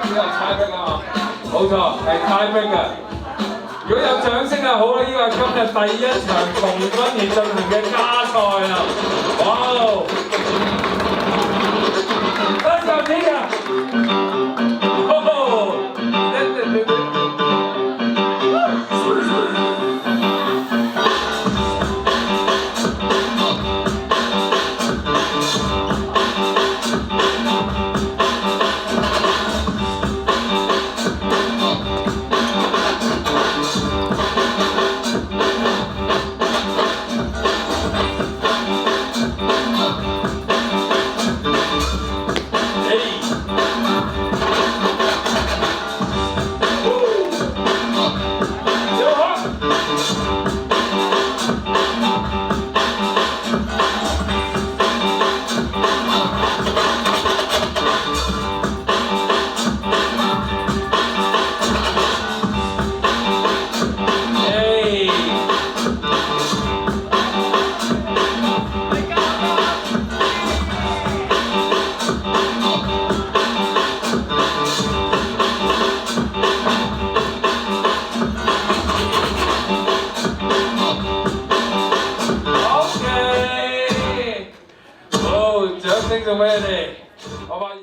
呢個係 tie break 啊嘛，冇錯係 tie break 嘅。如果有掌聲啊，好啦，呢個係今日第一場重分而進行嘅加賽啊！哇！Let's go, Tina! Oh! Okay. 好，掌聲送俾你哋，我發現。